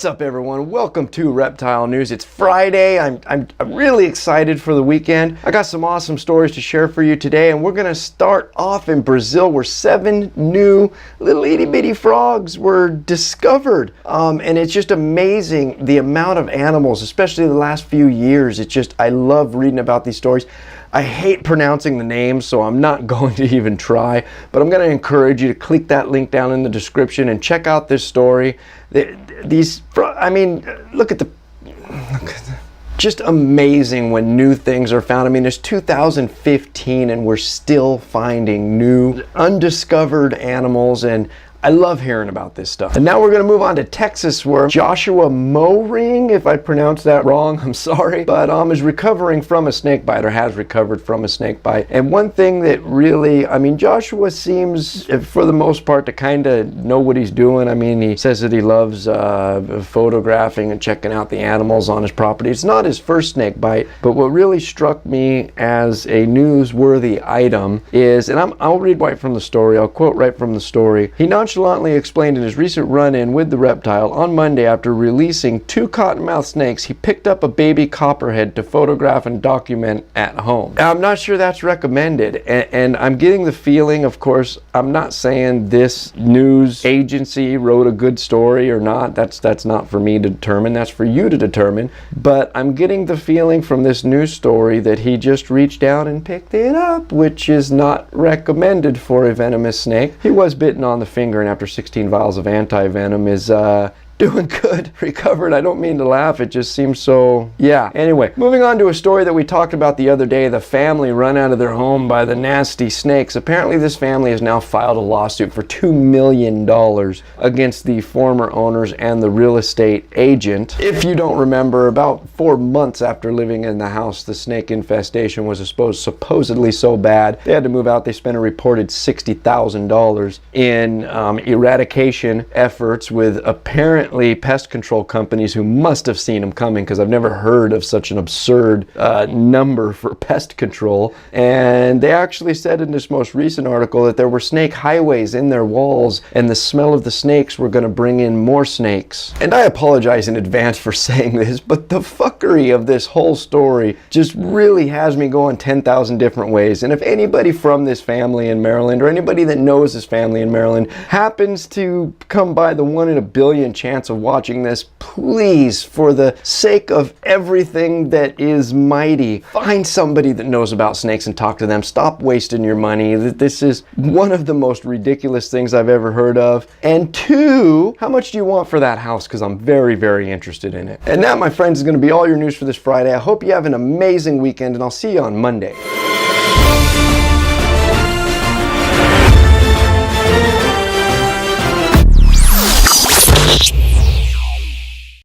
What's up, everyone? Welcome to Reptile News. It's Friday. I'm really excited for the weekend. I got some awesome stories to share for you today, and we're gonna start off in Brazil, where 7 new little itty bitty frogs were discovered. And it's just amazing the amount of animals, especially the last few years. I love reading about these stories. I hate pronouncing the names, so I'm not going to even try, but I'm going to encourage you to click that link down in the description and check out this story. Look at the just amazing when new things are found. I mean, it's 2015 and we're still finding new undiscovered animals, and I love hearing about this stuff. And now we're going to move on to Texas, where Joshua Moring, if I pronounced that wrong, I'm sorry, but is recovering from a snake bite, or has recovered from a snake bite. And one thing that really, Joshua seems, for the most part, to kind of know what he's doing. He says that he loves photographing and checking out the animals on his property. It's not his first snake bite, but what really struck me as a newsworthy item is, and I'll read right from the story, I'll quote right from the story. He nonchalantly explained in his recent run-in with the reptile on Monday, after releasing 2 cottonmouth snakes, he picked up a baby copperhead to photograph and document at home. I'm not sure that's recommended, and I'm getting the feeling, of course, I'm not saying this news agency wrote a good story or not. That's not for me to determine, that's for you to determine, but I'm getting the feeling from this news story that he just reached down and picked it up, which is not recommended for a venomous snake. He was bitten on the finger, and after 16 vials of anti-venom is doing good, recovered. I don't mean to laugh, it just seems so, yeah. Anyway, moving on to a story that we talked about the other day, the family run out of their home by the nasty snakes. Apparently this family has now filed a lawsuit for $2 million against the former owners and the real estate agent. If you don't remember, about 4 months after living in the house, the snake infestation was supposedly so bad, they had to move out. They spent a reported $60,000 in eradication efforts with apparently pest control companies who must have seen them coming, because I've never heard of such an absurd number for pest control. And they actually said in this most recent article that there were snake highways in their walls, and the smell of the snakes were going to bring in more snakes. And I apologize in advance for saying this, but the fuckery of this whole story just really has me going 10,000 different ways. And if anybody from this family in Maryland, or anybody that knows this family in Maryland, happens to come by the 1 in a billion chance of watching this, please, for the sake of everything that is mighty, find somebody that knows about snakes and talk to them. Stop wasting your money. This is one of the most ridiculous things I've ever heard of. And 2, how much do you want for that house? Because I'm very, very interested in it. And that, my friends, is going to be all your news for this Friday. I hope you have an amazing weekend, and I'll see you on Monday.